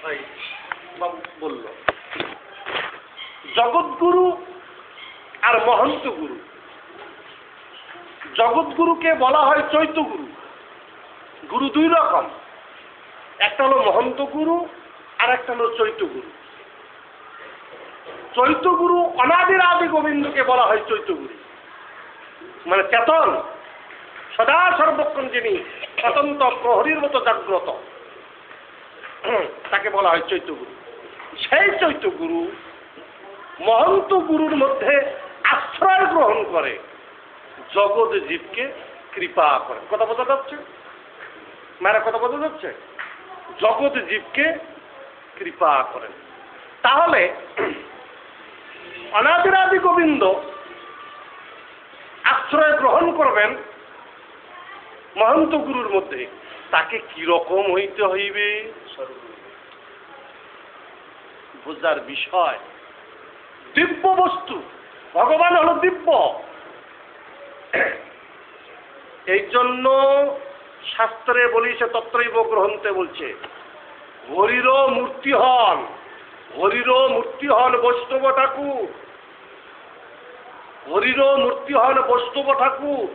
ভাই বলল জগৎগুরু আর মহন্ত গুরু। জগৎগুরুকে বলা হয় চৈত্যগুরু। গুরু দুই রকম, একটা হলো মহন্ত গুরু আর একটা হলো চৈত্যগুরু। চৈত্যগুরু অনাদির আদি গোবিন্দকে বলা হয় চৈত্যগুরু, মানে চেতন সদা সর্বক্ষণ যিনি স্বতন্ত্র প্রহরীর মতো জাগ্রত, তাকে বলা হয় চৈত্যগুরু। সেই চৈত্যগুরু মহন্ত গুরুর মধ্যে আশ্রয় গ্রহণ করে জগৎ জীবকে কৃপা করে। কথা বোঝা যাচ্ছে? মায়েরা কথা বোঝা যাচ্ছে? জগৎ জীবকে কৃপা করেন। তাহলে অনাদিরাদি গোবিন্দ আশ্রয় গ্রহণ করবেন মহন্ত গুরুর মধ্যে, তাকে কিরকম হইতে হইবে বোঝার বিষয়। দিব্য বস্তু, ভগবান হলো দিব্য। এই জন্য শাস্ত্রে বলিছে তত্রৈব গ্রহন্তে বলছে হরির মূর্তি হন, হরির মূর্তি হন বৈষ্ণব ঠাকুর, হরির মূর্তি হন বৈষ্ণব ঠাকুর।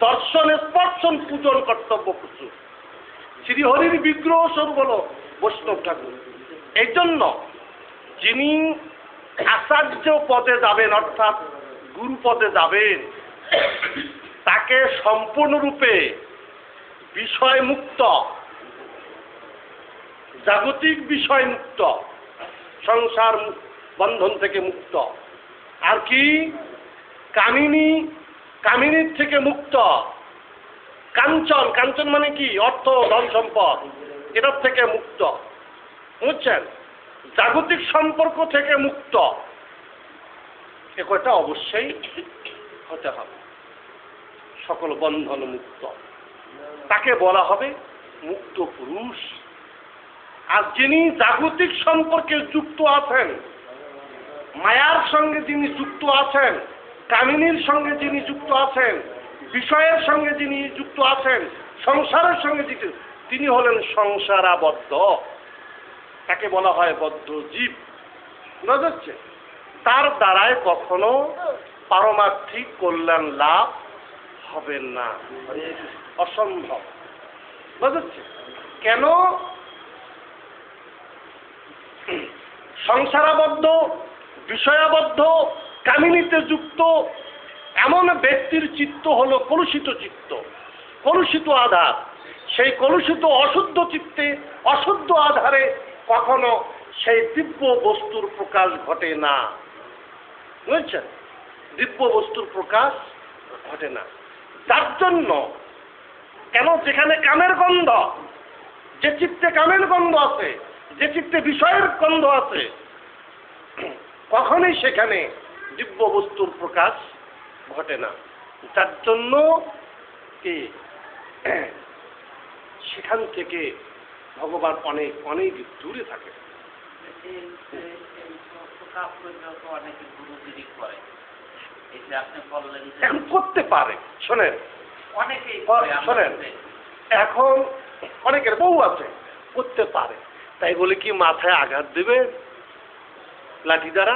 দর্শন স্পর্শন পূজন কর্তব্য প্রচুর। শ্রী হরির বিগ্রহ স্বরূপ হল বৈষ্ণব ঠাকুর। এই জন্য যিনি আচার্য পদে যাবেন, অর্থাৎ গুরু পদে যাবেন, তাকে সম্পূর্ণরূপে বিষয় মুক্ত, জাগতিক বিষয় মুক্ত, সংসার বন্ধন থেকে মুক্ত, আর কি কামিনীর থেকে মুক্ত, কাঞ্চন, কাঞ্চন মানে কি অর্থ ধন সম্পদ, এটার থেকে মুক্ত, বুঝছেন? জাগতিক সম্পর্ক থেকে মুক্ত। এ কয়টা অবশ্যই হতে হবে। সকল বন্ধন মুক্ত, তাকে বলা হবে মুক্ত পুরুষ। আর যিনি জাগতিক সম্পর্কে যুক্ত আছেন, মায়ার সঙ্গে যিনি যুক্ত আছেন, কামিনীর সঙ্গে যিনি যুক্ত আছেন, বিষয়ের সঙ্গে যিনি যুক্ত আছেন, সংসারের সঙ্গে যুক্ত, তিনি হলেন সংসারাবদ্ধ। তাকে বলা হয় বদ্ধ জীব। বোঝা যাচ্ছে? তার দ্বারায় কখনো পারমার্থিক কল্যাণ লাভ হবে না, অসম্ভব। বোঝা যাচ্ছে? কেন? সংসারাবদ্ধ, বিষয়াবদ্ধ, কামিনীতে যুক্ত এমন ব্যক্তির চিত্ত হলো কলুষিত চিত্ত, কলুষিত আধার। সেই কলুষিত অশুদ্ধ চিত্তে, অশুদ্ধ আধারে কখনো সেই দিব্য বস্তুর প্রকাশ ঘটে না। বুঝছেন? দিব্য বস্তুর প্রকাশ ঘটে না। যার জন্য কেন যেখানে কামের গন্ধ, যে চিত্তে কামের গন্ধ আছে, যে চিত্তে বিষয়ের গন্ধ আছে, কখনোই সেখানে দিব্য বস্তুর প্রকাশ ঘটে না। যার জন্য কি সেখান থেকে ভগবান অনেক অনেক দূরে থাকে। এখন করতে পারে, শোনেন, শোনেন, এখন অনেকের বউ আছে, করতে পারে, তাই বলে কি মাথায় আঘাত দেবে লাঠি দ্বারা?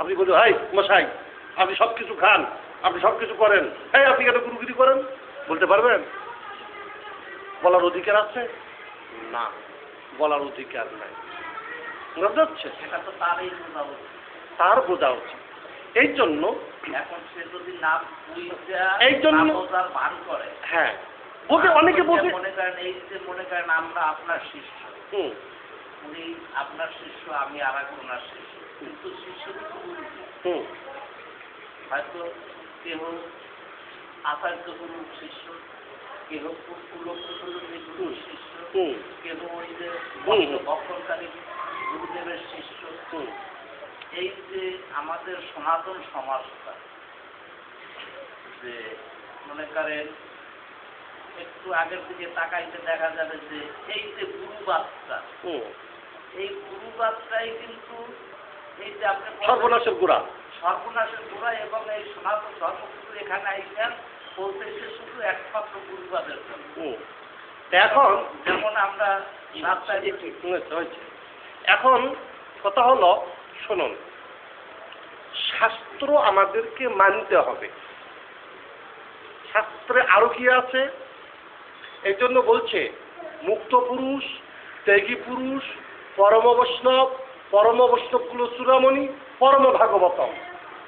আপনি বলছেন হাই মশাই, আপনি সব কিছু খান, আপনি সব কিছু করেন, হ্যাঁ আপনি কেন গুরুগিরি করেন? বলতে পারবেন? বলার অধিকার আছে? না, বলার অধিকার নাই। বোঝা যাচ্ছে? সেটা তো তারই বোঝা উচিত, তার বোঝা উচিত। এই জন্য এখন সে যদি না এই জন্য ভান করে, হ্যাঁ বলতে অনেকে বলতে মনে করেন, এই যে মনে করেন আমরা আপনার শিষ্য, উনি আপনার শিষ্য, আমি আর এক ওনার শিষ্য, কিন্তু শিষ্য কিন্তু গুরু। হয়তো কেহ আচার্য গুরুর শিষ্য, কেহ গুরুর শিষ্য, কেহ ওই যে ভক্ষণকারী গুরুদেবের শিষ্য। এই যে আমাদের সনাতন সমাজটা, যে মনে করেন একটু আগের দিকে তাকাইতে দেখা যাবে যে এই যে গুরুবাদটা, এই গুরুবাদটাই কিন্তু এই যে আপনি সর্বনাশের গোড়া, সর্বনাশের গোড়া। এবং এই সনাতন ধর্মগুরু এখানে আইসেন বলতেছে শুধু একমাত্র গুরুবাদের জন্য। এখন যেমন আমরা রাস্তায় হয়েছে, এখন কথা হলো শুনুন, শাস্ত্র আমাদেরকে মানতে হবে। শাস্ত্রে আরো কি আছে? এই জন্য বলছে মুক্ত পুরুষ, ত্যাগী পুরুষ, পরম বৈষ্ণব, পরম বৈষ্ণবকুল চূড়ামণি, পরম ভাগবতম,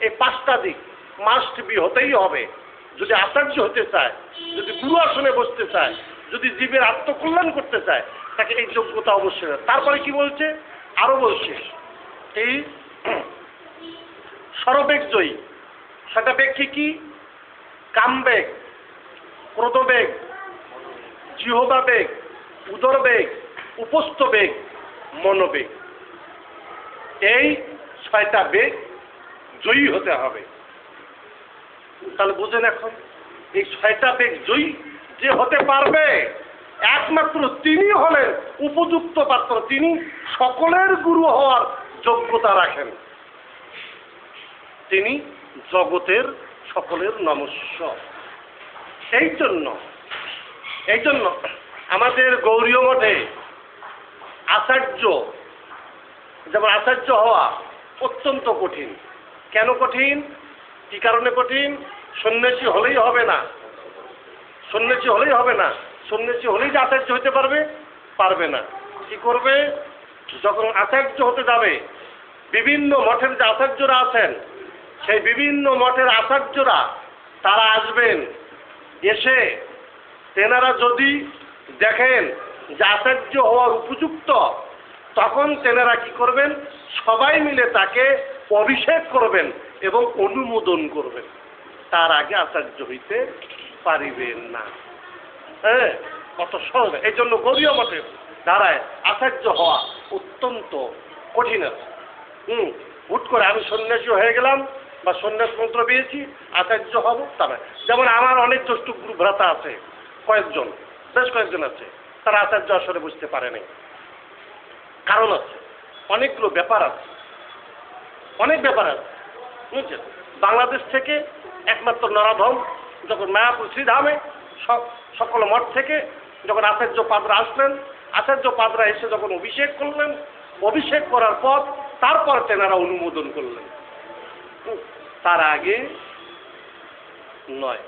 এই 5টা দিক মাস্ট বি হতেই হবে। যদি আচার্য হতে চায়, যদি গুরু আসনে বসতে চায়, যদি জীবের আত্মকল্যাণ করতে চায়, তাকে এই যোগ্যতা অবশ্যই। তারপরে কি বলছে? আরো বলছে এই সর্ববেগ জয়ী। সেটা বেগ কি? কামবেগ, ক্রোধবেগ, জিহ্বা বেগ, উদর বেগ, উপস্থ বেগ, মনোবেগ। এই 6টা বেগ জয়ী হতে হবে। তাহলে বুঝেন, এখন এই 6টা বেগ জয়ী যে হতে পারবে একমাত্র তিনি হলেন উপযুক্ত পাত্র। তিনি সকলের গুরু হওয়ার যোগ্যতা রাখেন। তিনি জগতের সকলের নমস্য। এই জন্য আমাদের গৌরীয় মঠে আচার্য, যেমন আচার্য হওয়া অত্যন্ত কঠিন। কেন কঠিন? কি কারণে কঠিন? সন্ন্যাসী হলেই হবে না। সন্ন্যাসী হলেই যে আচার্য হতে পারবে না। কি করবে? যখন আচার্য হতে যাবে, বিভিন্ন মঠের যে আচার্যরা আছেন, সেই বিভিন্ন মঠের আচার্যরা তারা আসবেন। এসে তেনারা যদি দেখেন যে আচার্য হওয়ার উপযুক্ত, তখন তেনারা কি করবেন? সবাই মিলে তাকে অভিষেক করবেন এবং অনুমোদন করবেন। তার আগে আচার্য হইতে পারিবেন না। হ্যাঁ, কত সহজ। এই জন্য গৌরীয় মঠের দ্বারায় আচার্য হওয়া অত্যন্ত কঠিন আছে। হুট করে আমি সন্ন্যাসী হয়ে গেলাম বা সন্ন্যাস মন্ত্র পেয়েছি, আচার্য হব তা নয়। যেমন আমার অনেক জ্যেষ্ঠ গুরু ভ্রাতা আছে, বেশ কয়েকজন আছে, তারা আচার্য আসরে বুঝতে পারেনি। কারণ আছে, অনেকগুলো ব্যাপার আছে, বুঝছেন? বাংলাদেশ থেকে একমাত্র নরাধম যখন মায়াপুর শ্রীধামে সকল মঠ থেকে যখন আচার্য পাদরা আসলেন, আচার্য পাদরা এসে যখন অভিষেক করলেন, অভিষেক করার পর তারপর তেনারা অনুমোদন করলেন, তার আগে নয়।